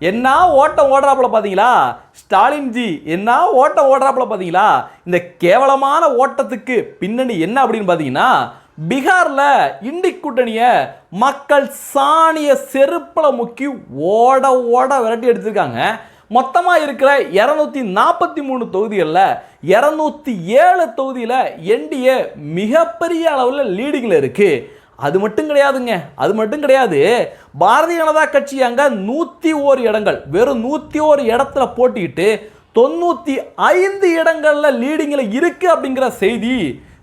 என்ன ஓட்டம் ஓடுறாப்புல பார்த்தீங்களா ஸ்டாலின் ஜி, என்ன ஓட்டம் ஓடுறாப்புல பார்த்தீங்களா. இந்த கேவலமான ஓட்டத்துக்கு பின்னணி என்ன அப்படின்னு பார்த்தீங்கன்னா, பீகாரில் இண்டி கூட்டணியை மக்கள் சாணிய செருப்பில் முக்கி ஓட ஓட விரட்டி எடுத்திருக்காங்க. மொத்தமாக இருக்கிற 243 தொகுதிகளில் 207 தொகுதியில் என்டிஏ மிகப்பெரிய அளவில் லீடிங்கில் இருக்குது. அது மட்டும் கிடையாதுங்க, அது மட்டும் கிடையாது. பாரதிய ஜனதா கட்சி அங்கே 101 இடங்கள், வெறும் 101 இடத்துல போட்டிக்கிட்டு 95 இடங்களில் லீடிங்கில் இருக்குது அப்படிங்கிற செய்தி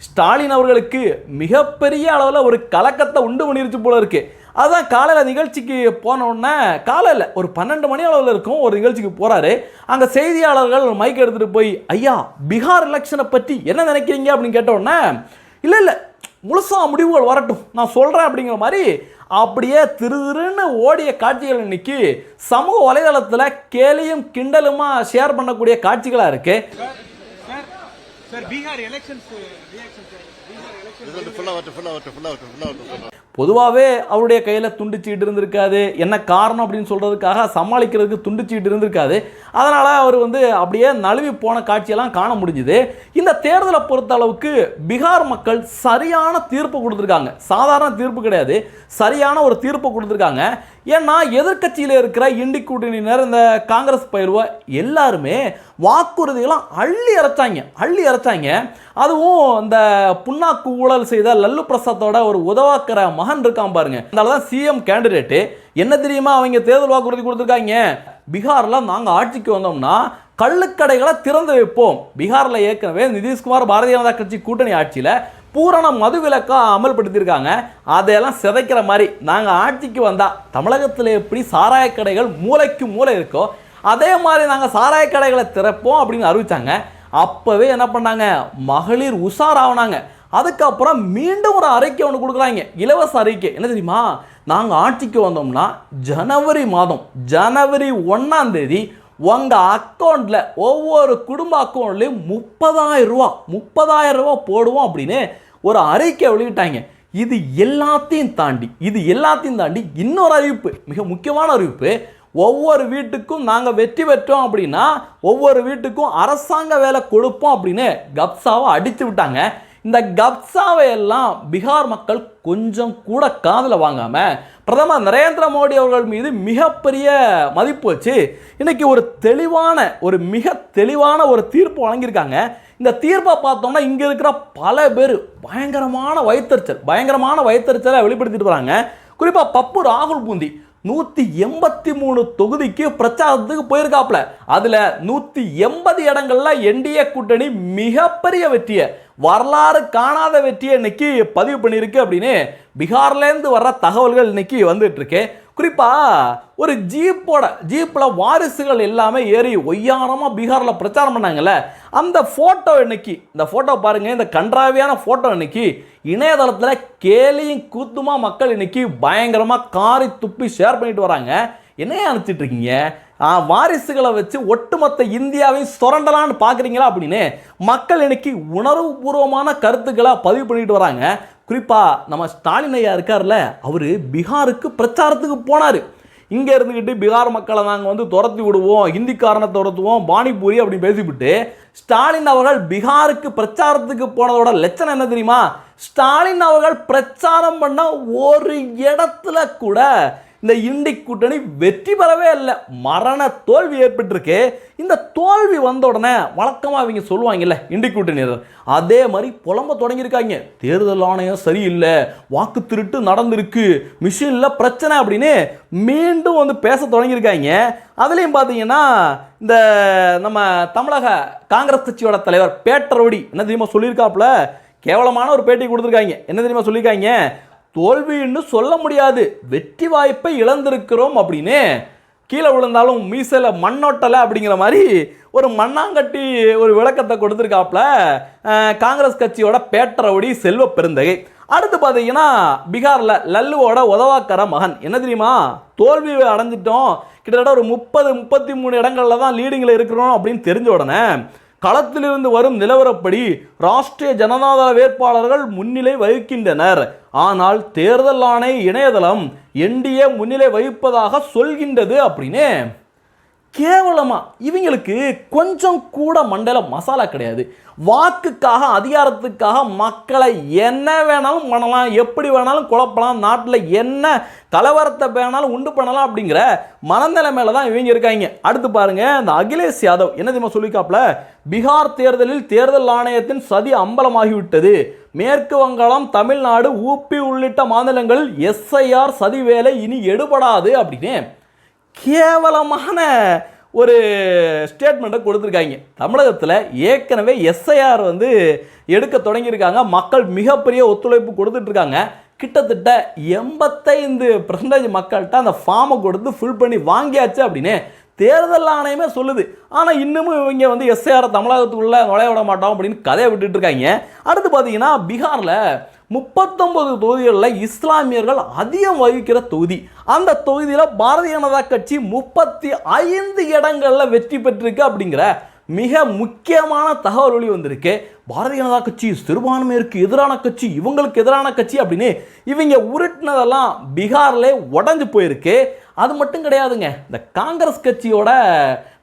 ஸ்டாலின் அவர்களுக்கு மிகப்பெரிய அளவில் ஒரு கலக்கத்தை உண்டு பண்ணிருச்சு போல இருக்கு. அதுதான் காலையில் நிகழ்ச்சிக்கு போனோடனே, காலையில் ஒரு 12 மணி அளவில் இருக்கும், ஒரு நிகழ்ச்சிக்கு போகிறாரு. அங்கே செய்தியாளர்கள் மைக் எடுத்துகிட்டு போய், ஐயா பீகார் எலெக்ஷனை பற்றி என்ன நினைக்கிறீங்க அப்படின்னு கேட்டோடனே, இல்லை முழுசாக முடிவுகள் வரட்டும் நான் சொல்கிறேன் அப்படிங்கிற மாதிரி அப்படியே திருன்னு ஓடிய காட்சிகள் இன்னைக்கு சமூக வலைதளத்தில் கேலியும் கிண்டலுமா ஷேர் பண்ணக்கூடிய காட்சிகளாக இருக்கு. பொதுவாகவே அவருடைய கையில் துண்டுச்சீட்டு இருந்திருக்காது. என்ன காரணம் அப்படின்னு சொல்கிறதுக்காக சமாளிக்கிறதுக்கு துண்டுச்சீட்டு இருந்திருக்காது. அதனால் அவர் அப்படியே நழுவி போன காட்சியெல்லாம் காண முடிஞ்சுது. இந்த தேர்தலை பொறுத்த அளவுக்கு பீகார் மக்கள் சரியான தீர்ப்பு கொடுத்துருக்காங்க. சாதாரண தீர்ப்பு கிடையாது, சரியான ஒரு தீர்ப்பு கொடுத்துருக்காங்க. ஏன்னா எதிர்கட்சியில் இருக்கிற இண்டி கூட்டணியினர், இந்த காங்கிரஸ் பயிர்வை எல்லாருமே வாக்குறுதிகளாம் அள்ளி இறைச்சாங்க. அதுவும் இந்த புண்ணாக்கு ஊழல் செய்த லல்லு பிரசாத்தோட ஒரு உதவாக்கிற மகன் இருக்கான் பாருங்க, அதனால தான் சிஎம் கேண்டிடேட்டு. என்ன தெரியுமா அவங்க தேர்தல் வாக்குறுதி கொடுத்துருக்காங்க, பீகாரில் நாங்கள் ஆட்சிக்கு வந்தோம்னா கள்ளுக்கடைகளை திறந்து வைப்போம். பீகாரில் ஏற்கனவே நிதிஷ்குமார் பாரதிய ஜனதா கட்சி கூட்டணி ஆட்சியில் பூரண மது விலக்கா அமல்படுத்தியிருக்காங்க. அதையெல்லாம் சிதைக்கிற மாதிரி நாங்கள் ஆட்சிக்கு வந்தால் தமிழகத்தில் எப்படி சாராய கடைகள் மூளைக்கு மூளை இருக்கோ அதே மாதிரி நாங்கள் சாராய கடைகளை திறப்போம் அப்படின்னு அறிவித்தாங்க. அப்போவே என்ன பண்ணாங்க, மகளிர் உஷாராகினாங்க. அதுக்கப்புறம் மீண்டும் ஒரு அறிக்கை ஒன்று கொடுக்குறாங்க, இலவச அறிக்கை. என்ன தெரியுமா, நாங்கள் ஆட்சிக்கு வந்தோம்னா ஜனவரி 1ஆம் தேதி உங்கள் அக்கௌண்ட்டில் ஒவ்வொரு குடும்ப அக்கௌண்ட்லேயும் 30,000 ரூபா போடுவோம் அப்படின்னு ஒரு அறிக்கை வெளியிட்டாங்க. இது எல்லாத்தையும் தாண்டி இன்னொரு அறிவிப்பு, மிக முக்கியமான அறிவிப்பு. ஒவ்வொரு வீட்டுக்கும் நாங்கள் வெற்றி பெற்றோம் அப்படின்னா ஒவ்வொரு வீட்டுக்கும் அரசாங்க வேலை கொடுப்போம் அப்படின்னு கப்சாவை அடித்து விட்டாங்க. இந்த கப்சாவை எல்லாம் பீகார் மக்கள் கொஞ்சம் கூட காதில் வாங்காமல் பிரதமர் நரேந்திர மோடி அவர்கள் மீது மிகப்பெரிய மதிப்பு வச்சு இன்னைக்கு ஒரு மிக தெளிவான ஒரு தீர்ப்பு வழங்கியிருக்காங்க. இந்த தீர்ப்பை பார்த்தோம்னா இங்கே இருக்கிற பல பேர் பயங்கரமான வயிற்றுச்சலை வெளிப்படுத்திட்டு வராங்க. குறிப்பாக பப்பு ராகுல் பூந்தி 183 தொகுதிக்கு பிரச்சாரத்துக்கு போயிருக்காப்ல. அதில் 180 இடங்கள்ல என்டிஏ கூட்டணி மிகப்பெரிய வெற்றியை, வரலாறு காணாத வெற்றியை இன்னைக்கு பதிவு பண்ணியிருக்கு அப்படின்னு பீகார்லேருந்து வர்ற தகவல்கள் இன்னைக்கு வந்துட்டு இருக்கு. குறிப்பாக ஒரு ஜீப்பில் வாரிசுகள் எல்லாமே ஏறி ஒய்யாரமாக பீகாரில் பிரச்சாரம் பண்ணாங்கல்ல, அந்த ஃபோட்டோ இன்னைக்கு, இந்த ஃபோட்டோ பாருங்கள், இந்த கன்றாவியான ஃபோட்டோ இன்னைக்கு இணையதளத்தில் கேலியும் கூத்துமா மக்கள் இன்னைக்கு பயங்கரமாக காரி துப்பி ஷேர் பண்ணிட்டு வராங்க. என்னைய அனுப்பிச்சிட்டு இருக்கீங்க, வாரிசுகளை வச்சு ஒட்டுமொத்த இந்தியாவையும் சுரண்டலான்னு பார்க்குறீங்களா அப்படின்னு மக்கள் இன்னைக்கு உணர்வுபூர்வமான கருத்துக்களை பதிவு பண்ணிட்டு வராங்க. குறிப்பாக நம்ம ஸ்டாலின் ஐயா இருக்கார்ல, அவர் பீகாருக்கு பிரச்சாரத்துக்கு போனார். இங்கே இருந்துக்கிட்டு பீகார் மக்களை நாங்கள் துரத்தி விடுவோம், ஹிந்திக்காரனை துரத்துவோம், பானிபூரி அப்படின்னு பேசிவிட்டு ஸ்டாலின் அவர்கள் பீகாருக்கு பிரச்சாரத்துக்கு போனதோட லட்சணம் என்ன தெரியுமா, ஸ்டாலின் அவர்கள் பிரச்சாரம் பண்ண ஒரு இடத்துல கூட இந்த இண்டி கூட்டணி வெற்றி பெறவே இல்லை, மரண தோல்வி ஏற்பட்டிருக்கு. இந்த தோல்வி வந்த உடனே வழக்கமாக அவங்க சொல்லுவாங்கல்ல இண்டி கூட்டணியர், அதே மாதிரி புலம்ப தொடங்கியிருக்காங்க. தேர்தல் ஆணையம் சரியில்லை, வாக்கு திருட்டு நடந்திருக்கு, மிஷினில் பிரச்சனை அப்படின்னு மீண்டும் பேச தொடங்கியிருக்காங்க. அதுலேயும் பார்த்தீங்கன்னா இந்த நம்ம தமிழக காங்கிரஸ் கட்சியோட தலைவர் பேட்டரோடி என்ன தெரியுமா சொல்லியிருக்காப்புல, கேவலமான ஒரு பேட்டி கொடுத்துருக்காங்க. என்ன தெரியுமா சொல்லியிருக்காங்க, தோல்வின்னு சொல்ல முடியாது, வெற்றி வாய்ப்பை இழந்திருக்கிறோம் அப்படின்னு. கீழே விழுந்தாலும் மீசையில் மண்ணோட்டலை அப்படிங்கிற மாதிரி ஒரு மண்ணாங்கட்டி ஒரு விளக்கத்தை கொடுத்துருக்காப்புல காங்கிரஸ் கட்சியோட பேட்டரவுடி செல்வ பெருந்தகை. அடுத்து பார்த்தீங்கன்னா பீகாரில் லல்லுவோட உதவாக்கிற மகன் என்ன தெரியுமா, தோல்வி அடைஞ்சிட்டோம், கிட்டத்தட்ட ஒரு 30-33 இடங்களில் தான் லீடிங்கில் இருக்கிறோம் அப்படின்னு தெரிஞ்ச உடனே களத்திலிருந்து வரும் நிலவரப்படி ராஷ்டிரிய ஜனதாதள வேட்பாளர்கள் முன்னிலை வகிக்கின்றனர். ஆனால் தேர்தல் ஆணைய இணையதளம் என்டிஏ முன்னிலை வகிப்பதாக சொல்கின்றது அப்படின்னு. கேவலமா இவங்களுக்கு கொஞ்சம் கூட மண்டல மசாலா கிடையாது. வாக்குக்காக அதிகாரத்துக்காக மக்களை என்ன வேணாலும் பண்ணலாம், எப்படி வேணாலும் குழப்பலாம், நாட்டில் என்ன கலவரத்தை வேணாலும் உண்டு பண்ணலாம் அப்படிங்கிற மனநிலைமையில தான் இவங்க இருக்காங்க. அடுத்து பாருங்க, இந்த அகிலேஷ் யாதவ் என்ன தெரியுமா சொல்லிக்காப்ல, பீகார் தேர்தலில் தேர்தல் ஆணையத்தின் சதி அம்பலமாகிவிட்டது. மேற்கு வங்காளம், தமிழ்நாடு, ஊபி உள்ளிட்ட மாநிலங்களில் எஸ்ஐஆர் சதி வேலை இனி எடுபடாது அப்படின்னு கேவலமான ஒரு ஸ்டேட்மெண்ட்டை கொடுத்துருக்காங்க. தமிழகத்தில் ஏற்கனவே எஸ்ஐஆர் எடுக்க தொடங்கியிருக்காங்க. மக்கள் மிகப்பெரிய ஒத்துழைப்பு கொடுத்துட்ருக்காங்க. கிட்டத்தட்ட 85% மக்கள்கிட்ட அந்த ஃபார்மை கொடுத்து ஃபில் பண்ணி வாங்கியாச்சு அப்படின்னு தேர்தல் ஆணையமே சொல்லுது. ஆனால் இன்னமும் இவங்க எஸ்ஐஆர் தமிழகத்துக்குள்ளே நுழைய விட மாட்டோம் அப்படின்னு கதையை விட்டுட்டு இருக்காங்க. அடுத்து பார்த்தீங்கன்னா, பீகாரில் 39 தொகுதிகளில் இஸ்லாமியர்கள் அதிகம் வகிக்கிற தொகுதி. அந்த தொகுதியில் பாரதிய ஜனதா கட்சி 35 இடங்களில் வெற்றி பெற்றிருக்கு அப்படிங்கிற மிக முக்கியமான தகவல் ஒளி வந்திருக்கு. பாரதிய ஜனதா கட்சி சிறுபான்மையிற்கு எதிரான கட்சி, இவங்களுக்கு எதிரான கட்சி அப்படின்னு இவங்க உருட்டினதெல்லாம் பீகார்ல உடஞ்சு போயிருக்கு. அது மட்டும் கிடையாதுங்க, இந்த காங்கிரஸ் கட்சியோட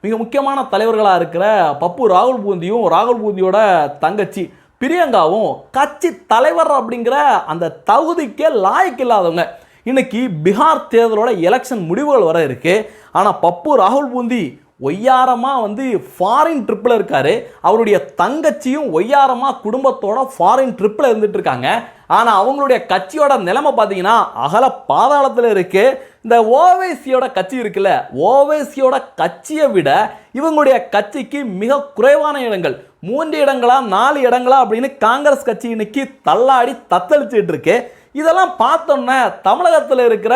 மிக முக்கியமான தலைவர்களாக இருக்கிற பப்பு ராகுல் பூந்தியோட தங்கச்சி பிரியங்காவும் கட்சி தலைவர் அப்படிங்கிற அந்த தகுதிக்கே லாய்க்கு இல்லாதவங்க. இன்னைக்கு பீகார் தேர்தலோட எலெக்ஷன் முடிவுகள் வர இருக்கு. ஆனால் பப்பு ராகுல் பூந்தி ஒய்யாரமாக ஃபாரின் ட்ரிப்பில் இருக்காரு. அவருடைய தங்கச்சியும் ஒய்யாரமாக குடும்பத்தோட ஃபாரின் ட்ரிப்பில் இருந்துட்டு இருக்காங்க. ஆனால் அவங்களுடைய கட்சியோட நிலைமை பார்த்தீங்கன்னா அகல பாதாளத்தில் இருக்கு. இந்த ஓவைசியோட கட்சி இருக்குல்ல, ஓவைசியோட கட்சியை விட இவங்களுடைய கட்சிக்கு மிக குறைவான இடங்கள், 3 இடங்களா 4 இடங்களா அப்படின்னு காங்கிரஸ் கட்சி இன்னைக்கு தள்ளாடி தத்தளிச்சுட்டு இருக்கு. இதெல்லாம் பார்த்தோன்னே தமிழகத்தில் இருக்கிற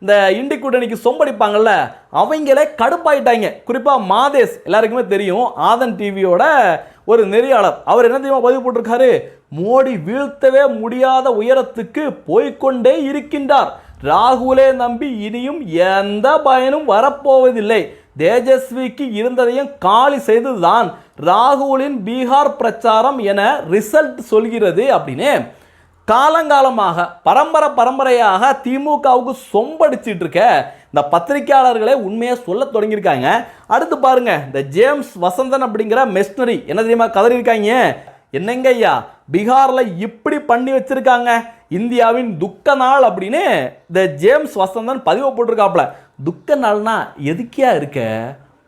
இந்த இண்டி கூட்டணிக்கு சொம்படிப்பாங்கல்ல, அவங்களே கடுப்பாயிட்டாங்க. குறிப்பாக மாதேஷ் எல்லாருக்குமே தெரியும், ஆதன் டிவியோட ஒரு நெறியாளர். அவர் என்ன தெரியுமா பதிவு போட்டிருக்காரு, மோடி வீழ்த்தவே முடியாத உயரத்துக்கு போய்கொண்டே இருக்கின்றார். ராகுலே நம்பி இனியும் எந்த பயனும் வரப்போவதில்லை. தேஜஸ்விக்கு இருந்ததையும் காலி செய்ததுதான் ராகுலின் பீகார் பிரச்சாரம் என ரிசல்ட் சொல்கிறது அப்படின்னு காலங்காலமாக பரம்பரையாக திமுகவுக்கு சொம்படிச்சிட்டு இருக்க இந்த பத்திரிகையாளர்களே உண்மையை சொல்ல தொடங்கியிருக்காங்க. அடுத்து பாருங்க, இந்த ஜேம்ஸ் வசந்தன் அப்படிங்கிற மெஷினரி என்ன தெரியுமா கதறியிருக்காங்க, என்னங்க ஐயா பீகாரில் இப்படி பண்ணி வச்சிருக்காங்க, இந்தியாவின் துக்க நாள் அப்படின்னு இந்த ஜேம்ஸ் வசந்தன் பதிவு போட்டிருக்காப்புல. துக்க நாள்னா எதுக்கியா இருக்க,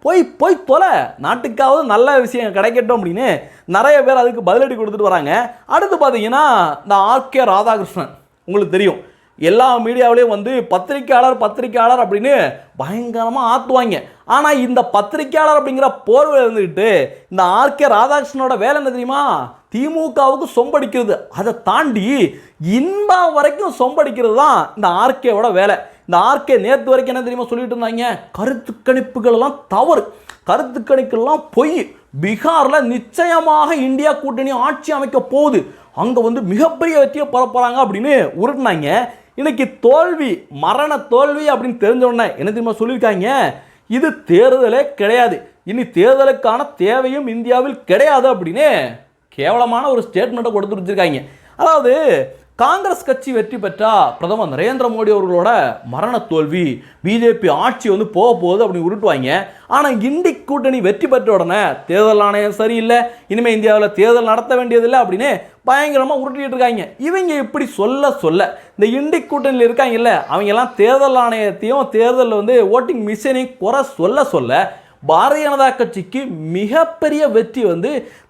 போய் தொலை, நாட்டுக்காவது நல்ல விஷயம் கிடைக்கட்டும் அப்படின்னு நிறைய பேர் அதுக்கு பதிலடி கொடுத்துட்டு வராங்க. அடுத்து பார்த்தீங்கன்னா, இந்த ஆர்கே ராதாகிருஷ்ணன் உங்களுக்கு தெரியும், எல்லா மீடியாவிலையும் பத்திரிக்கையாளர் அப்படின்னு பயங்கரமாக ஆற்றுவாங்க. ஆனால் இந்த பத்திரிக்கையாளர் அப்படிங்கிற போர்வை இருந்துக்கிட்டு இந்த ஆர்கே ராதாகிருஷ்ணனோட வேலை என்ன தெரியுமா, திமுகவுக்கு சொம்படிக்கிறது. அதை தாண்டி இன்பா வரைக்கும் சொம்படிக்கிறது தான் இந்த ஆர்கேவோட வேலை. இந்த ஆர்கே நேற்று வரைக்கும் என்ன தெரியுமா சொல்லிட்டு இருந்தாங்க, கருத்து கணிப்புகள் எல்லாம் தவறு, கருத்து கணிப்புகள்லாம் பொய், பீகாரில் நிச்சயமாக இந்தியா கூட்டணி ஆட்சி அமைக்க போகுது, அங்கே மிகப்பெரிய வெற்றியை பரப்புறாங்க அப்படின்னு உருட்டினாங்க. இன்னைக்கு தோல்வி, மரண தோல்வி அப்படின்னு தெரிஞ்ச உடனே என்ன தெரியுமா சொல்லியிருக்காங்க, இது தேர்தலே கிடையாது, இனி தேர்தலுக்கான தேவையும் இந்தியாவில் கிடையாது அப்படின்னு கேவலமான ஒரு ஸ்டேட்மெண்ட்டை கொடுத்து வச்சிருக்காங்க. அதாவது காங்கிரஸ் கட்சி வெற்றி பெற்றா பிரதமர் நரேந்திர மோடி அவர்களோட மரண தோல்வி, பிஜேபி ஆட்சி போக போகுது அப்படின்னு உருட்டுவாங்க. ஆனால் இண்டி கூட்டணி வெற்றி பெற்ற உடனே தேர்தல் ஆணையம் சரியில்லை, இனிமேல் இந்தியாவில் தேர்தல் நடத்த வேண்டியதில்லை அப்படின்னு பயங்கரமாக உருட்டிட்டு இருக்காங்க. இவங்க இப்படி சொல்ல இந்த இண்டி கூட்டணியில் இருக்காங்கல்ல, அவங்கெல்லாம் தேர்தல் ஆணையத்தையும் தேர்தலில் ஓட்டிங் மிஷினையும் குறை சொல்ல பாரதிய ஜனதா கட்சிக்கு மிகப்பெரிய வெற்றி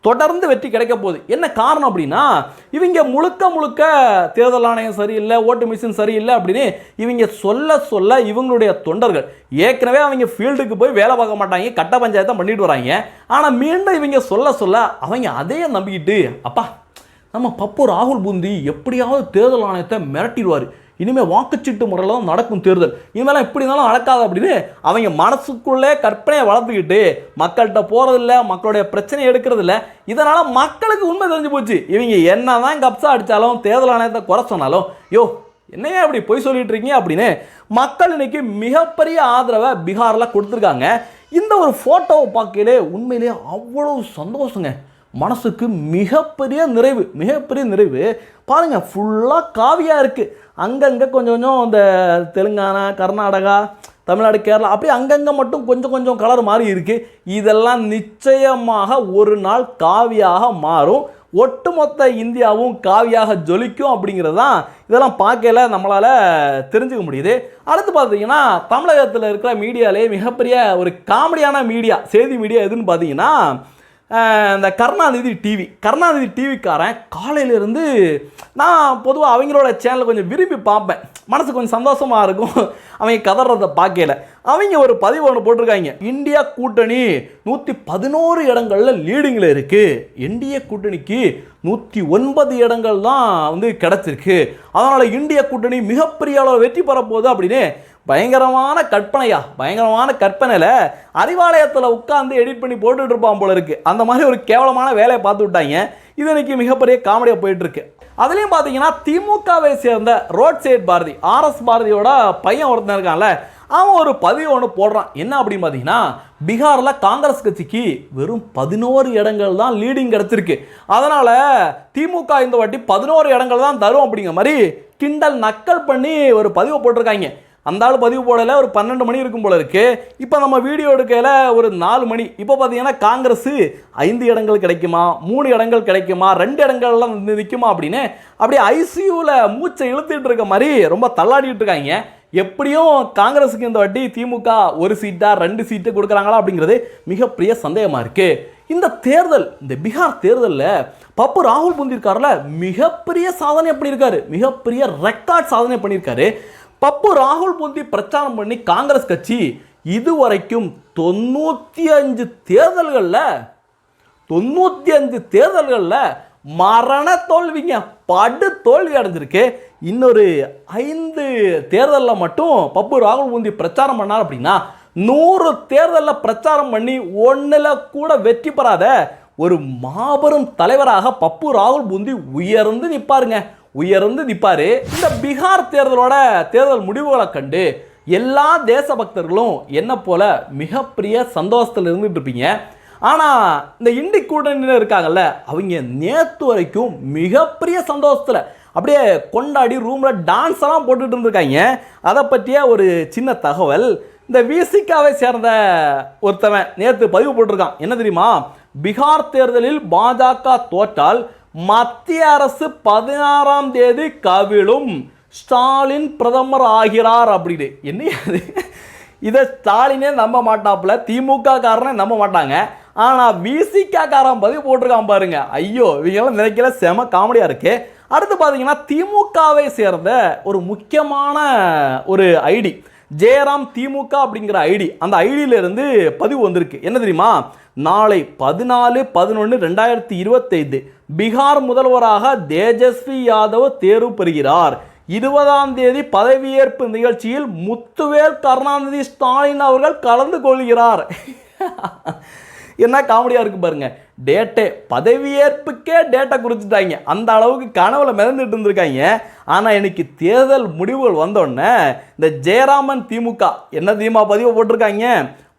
தொடர்ந்து வெற்றி கிடைக்க போகுது. என்ன காரணம் அப்படின்னா, இவங்க முழுக்க தேர்தல் ஆணையம் சரியில்லை, ஓட்டு மிஷின் சரியில்லை அப்படின்னு இவங்க சொல்ல இவங்களுடைய தொண்டர்கள் ஏற்கனவே அவங்க ஃபீல்டுக்கு போய் வேலை பார்க்க மாட்டாங்க, கட்ட பஞ்சாயத்தை பண்ணிட்டு வராங்க. ஆனால் மீண்டும் இவங்க சொல்ல அவங்க அதையே நம்பிக்கிட்டு, அப்பா நம்ம பப்பு ராகுல் பூந்தி எப்படியாவது தேர்தல் ஆணையத்தை மிரட்டிடுவார், இனிமேல் வாக்குச்சீட்டு முறையில் தான் நடக்கும் தேர்தல், இனிமேலாம் எப்படி இருந்தாலும் நடக்காது அப்படின்னு அவங்க மனசுக்குள்ளே கற்பனையை வளர்த்துக்கிட்டு மக்கள்கிட்ட போகிறதில்ல, மக்களுடைய பிரச்சனையை எடுக்கிறதில்ல. இதனால் மக்களுக்கு உண்மை தெரிஞ்சு போச்சு, இவங்க என்ன தான் கப்ஸா அடித்தாலும் தேர்தல் ஆணையத்தை குறை சொன்னாலும், யோ என்னையே அப்படி பொய் சொல்லிட்டு இருக்கீங்க அப்படின்னு மக்கள் இன்னைக்கு மிகப்பெரிய ஆதரவை பீகாரில் கொடுத்துருக்காங்க. இந்த ஒரு ஃபோட்டோவை பார்க்கலே உண்மையிலே அவ்வளோ சந்தோஷங்க. மனசுக்கு மிகப்பெரிய நிறைவு. பாருங்கள், ஃபுல்லாக காவியாக இருக்குது. அங்கங்கே கொஞ்சம் கொஞ்சம் இந்த தெலுங்கானா, கர்நாடகா, தமிழ்நாடு, கேரளா அப்படி அங்கங்கே மட்டும் கொஞ்சம் கொஞ்சம் கலர் மாறி இருக்குது. இதெல்லாம் நிச்சயமாக ஒரு நாள் காவியாக மாறும். ஒட்டுமொத்த இந்தியாவும் காவியாக ஜொலிக்கும் அப்படிங்கிறது தான் இதெல்லாம் பார்க்கல நம்மளால் தெரிஞ்சுக்க முடியுது. அடுத்து பார்த்தீங்கன்னா, தமிழகத்தில் இருக்கிற மீடியாலே மிகப்பெரிய ஒரு காமெடியான மீடியா, செய்தி மீடியா எதுன்னு பார்த்தீங்கன்னா இந்த கருணாநிதி டிவிக்காரன் காலையிலேருந்து நான் பொதுவாக அவங்களோட சேனலை கொஞ்சம் விரும்பி பார்ப்பேன். மனசு கொஞ்சம் சந்தோஷமாக இருக்கும் அவங்க கதறதை பார்க்கல. அவங்க ஒரு பதிவு ஒன்று போட்டிருக்காங்க. இந்தியா கூட்டணி 111 இடங்களில் லீடிங்கில் இருக்குது. என்டிஏ கூட்டணிக்கு 109 இடங்கள் தான் வந்து கிடச்சிருக்கு. அதனால் இந்திய கூட்டணி மிகப்பெரிய அளவு வெற்றி பெறப்போகுது அப்படின்னு பயங்கரமான கற்பனையில் அறிவாலயத்தில் உட்காந்து எடிட் பண்ணி போட்டுட்டு இருப்பான் போல இருக்கு. அந்த மாதிரி ஒரு கேவலமான வேலையை பார்த்து விட்டாங்க. இது இன்னைக்கு மிகப்பெரிய காமெடியாக போயிட்டு இருக்கு. அதுலேயும் பார்த்தீங்கன்னா, திமுகவை சேர்ந்த ரோட் சைட் பாரதி, ஆர்எஸ் பாரதியோட பையன் ஒருத்தன் இருக்கான்ல, அவன் ஒரு பதிவு ஒன்று போடுறான். என்ன அப்படின்னு பார்த்தீங்கன்னா, பீகாரில் காங்கிரஸ் கட்சிக்கு வெறும் 11 இடங்கள் தான் லீடிங் கிடச்சிருக்கு. அதனால் திமுக இந்த வாட்டி 11 இடங்கள் தான் தரும் அப்படிங்கிற மாதிரி கிண்டல் நக்கல் பண்ணி ஒரு பதிவை போட்டிருக்காங்க. அந்த ஆள் பதிவு போடலை, ஒரு 12 மணி இருக்கும் போல இருக்கு. இப்போ நம்ம வீடியோ எடுக்கையில் ஒரு 4 மணி. இப்போ பார்த்தீங்கன்னா, காங்கிரஸ் 5 இடங்கள் கிடைக்குமா, 3 இடங்கள் கிடைக்குமா, 2 இடங்கள்லாம் நிற்குமா அப்படின்னு அப்படியே ஐசியூவில் மூச்சை இழுத்துட்டு இருக்க மாதிரி ரொம்ப தள்ளாடிட்டு இருக்காங்க. எப்படியும் காங்கிரஸுக்கு இந்த வாட்டி திமுக 1 சீட்டா 2 சீட்டு கொடுக்குறாங்களா அப்படிங்கிறது மிகப்பெரிய சந்தேகமாக இருக்குது. இந்த பீகார் தேர்தலில் பப்பு ராகுல் புந்திருக்காருல, மிகப்பெரிய சாதனை பண்ணியிருக்காரு. மிகப்பெரிய ரெக்கார்ட் சாதனை பண்ணியிருக்காரு. பப்பு ராகுல் புந்தி பிரச்சாரம் பண்ணி காங்கிரஸ் கட்சி இதுவரைக்கும் 95 தேர்தல்களில் மரண தோல்விங்க, படு தோல்வி அடைஞ்சிருக்கு. இன்னொரு 5 தேர்தலில் மட்டும் பப்பு ராகுல் புந்தி பிரச்சாரம் பண்ணார் அப்படின்னா 100 தேர்தலில் பிரச்சாரம் பண்ணி 1ல் கூட வெற்றி பெறாத ஒரு மாபெரும் தலைவராக பப்பு ராகுல் புந்தி உயர்ந்து நிற்பாரு. இந்த பீகார் தேர்தல் முடிவுகளை கண்டு எல்லா தேசபக்தர்களும் என்ன போல மிகப்பெரிய சந்தோஷத்தில் இருந்துட்டு இருப்பீங்க. ஆனால் இந்த இண்டி கூட்டணியில் இருக்காங்கல்ல, அவங்க நேற்று வரைக்கும் மிகப்பெரிய சந்தோஷத்தில் அப்படியே கொண்டாடி ரூமில் டான்ஸ் எல்லாம் போட்டுட்டு இருந்திருக்காங்க. அதை பற்றிய ஒரு சின்ன தகவல். இந்த விசிகாவை சேர்ந்த ஒருத்தவன் நேற்று பதிவு போட்டிருக்கான். என்ன தெரியுமா? பீகார் தேர்தலில் பாஜக தோற்றால் மத்திய அரசு 16ஆம் தேதி கவிழும், ஸ்டாலின் பிரதமர் ஆகிறார் அப்படின்னு. என்ன இதை ஸ்டாலினே நம்ப மாட்டாப்புல, திமுக காரனே நம்ப மாட்டாங்க. ஆனால் விசிகா காரன் பதிவு போட்டிருக்கான் பாருங்க. ஐயோ, இவங்கெல்லாம் நினைக்கல, செம காமெடியாக இருக்கு. அடுத்து பார்த்தீங்கன்னா, திமுகவை சேர்ந்த ஒரு முக்கியமான ஒரு ஐடி, ஜெயராம் திமுக அப்படிங்கிற ஐடி, அந்த ஐடியிலிருந்து பதிவு வந்திருக்கு. என்ன தெரியுமா? நாளை 14/11/2025 பீகார் முதல்வராக தேஜஸ்வி யாதவ் தேர்வு பெறுகிறார். 20ஆம் தேதி பதவியேற்பு நிகழ்ச்சியில் முத்துவேல் கருணாநிதி ஸ்டாலின் அவர்கள் கலந்து கொள்கிறார். என்ன காமெடியாக இருக்கு பாருங்க. பதவியேற்புக்கே டேட்டை குறிச்சிட்டாங்க. அந்த அளவுக்கு கனவுல மிதந்துட்டு இருந்திருக்காங்க. ஆனால் இன்னைக்கு தேர்தல் முடிவுகள் வந்தோடனே இந்த ஜெயராமன் திமுக என்ன தெரியுமா பதிவு போட்டிருக்காங்க?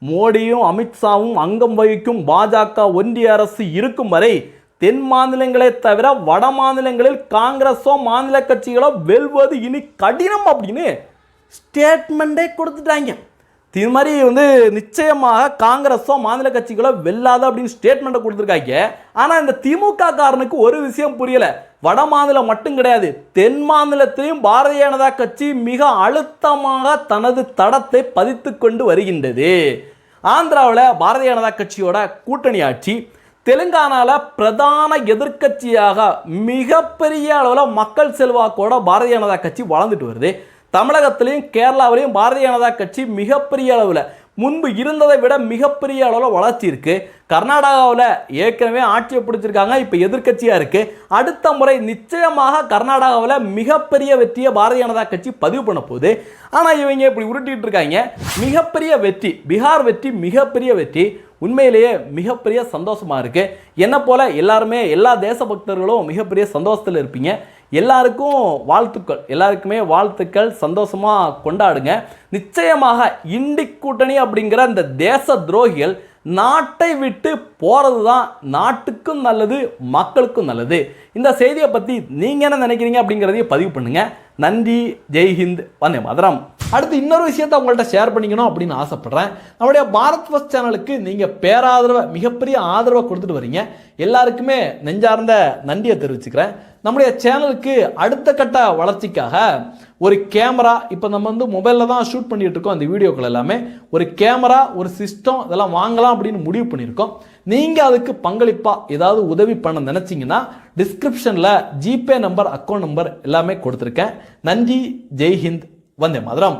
மோடியும் அமித்ஷாவும் அங்கம் வகிக்கும் பாஜக ஒன்றிய அரசு இருக்கும் வரை தென் மாநிலங்களை தவிர வட மாநிலங்களில் காங்கிரஸோ மாநில கட்சிகளோ வெல்வது இனி கடினம் அப்படின்னு ஸ்டேட்மெண்ட்டே கொடுத்துட்டாங்க. இது மாதிரி நிச்சயமாக காங்கிரஸோ மாநில கட்சிகளோ வெல்லாத அப்படின்னு ஸ்டேட்மெண்ட்டை கொடுத்துருக்காங்க. ஆனால் இந்த திமுக காரனுக்கு ஒரு விஷயம் புரியலை. வட மாநிலம் மட்டும் கிடையாது, தென் மாநிலத்திலையும் பாரதிய ஜனதா கட்சி மிக அழுத்தமாக தனது தடத்தை பதித்து கொண்டு வருகின்றது. ஆந்திராவில் பாரதிய ஜனதா கட்சியோட கூட்டணி ஆட்சி, தெலுங்கானாவில் பிரதான எதிர்கட்சியாக மிகப்பெரிய அளவில் மக்கள் செல்வாக்கோட பாரதிய ஜனதா கட்சி வளர்ந்துட்டு வருது. தமிழகத்திலையும் கேரளாவிலையும் பாரதிய ஜனதா கட்சி மிகப்பெரிய அளவில் முன்பு இருந்ததை விட மிகப்பெரிய அளவில் வளர்ச்சி இருக்குது. கர்நாடகாவில் ஏற்கனவே ஆட்சியை பிடிச்சிருக்காங்க, இப்போ எதிர்கட்சியாக இருக்குது. அடுத்த முறை நிச்சயமாக கர்நாடகாவில் மிகப்பெரிய வெற்றியை பாரதிய ஜனதா கட்சி பதிவு பண்ண போகுது. ஆனால் இவங்க இப்படி உருட்டிட்டு இருக்காங்க. மிகப்பெரிய வெற்றி, பீகார் வெற்றி மிகப்பெரிய வெற்றி. உண்மையிலேயே மிகப்பெரிய சந்தோஷமாக இருக்குது. என்ன போல் எல்லாருமே, எல்லா தேசபக்தர்களும் மிகப்பெரிய சந்தோஷத்தில் இருப்பீங்க. எல்லாருக்கும் வாழ்த்துக்கள், எல்லாருக்குமே வாழ்த்துக்கள், சந்தோஷமாக கொண்டாடுங்க. நிச்சயமாக இண்டி கூட்டணி அப்படிங்கிற அந்த தேச துரோகிகள் நாட்டை விட்டு போகிறது தான் நாட்டுக்கும் நல்லது, மக்களுக்கும் நல்லது. இந்த செய்தியை பற்றி நீங்கள் என்ன நினைக்கிறீங்க அப்படிங்கிறதையும் பதிவு பண்ணுங்கள். நன்றி, ஜெய்ஹிந்த், வந்தே மாதரம். அடுத்து இன்னொரு விஷயத்தை உங்கள்கிட்ட ஷேர் பண்ணிக்கணும் அப்படின்னு ஆசைப்படுறேன். நம்முடைய பாரத் ஃபர்ஸ்ட் சேனலுக்கு நீங்கள் பேராதரவை, மிகப்பெரிய ஆதரவை கொடுத்துட்டு வரீங்க. எல்லாருக்குமே நெஞ்சார்ந்த நன்றியை தெரிவிச்சுக்கிறேன். நம்முடைய சேனலுக்கு அடுத்த கட்ட வளர்ச்சிக்காக ஒரு கேமரா, இப்போ நம்ம வந்து மொபைலில் தான் ஷூட் பண்ணிட்டு இருக்கோம் அந்த வீடியோக்கள் எல்லாமே, ஒரு கேமரா, ஒரு சிஸ்டம் இதெல்லாம் வாங்கலாம் அப்படின்னு முடிவு பண்ணியிருக்கோம். நீங்கள் அதுக்கு பங்களிப்பாக ஏதாவது உதவி பண்ண நினச்சிங்கன்னா டிஸ்கிரிப்ஷனில் ஜிபே நம்பர், அக்கௌண்ட் நம்பர் எல்லாமே கொடுத்துருக்கேன். நன்றி, ஜெய்ஹிந்த், வந்தே மாதரம்.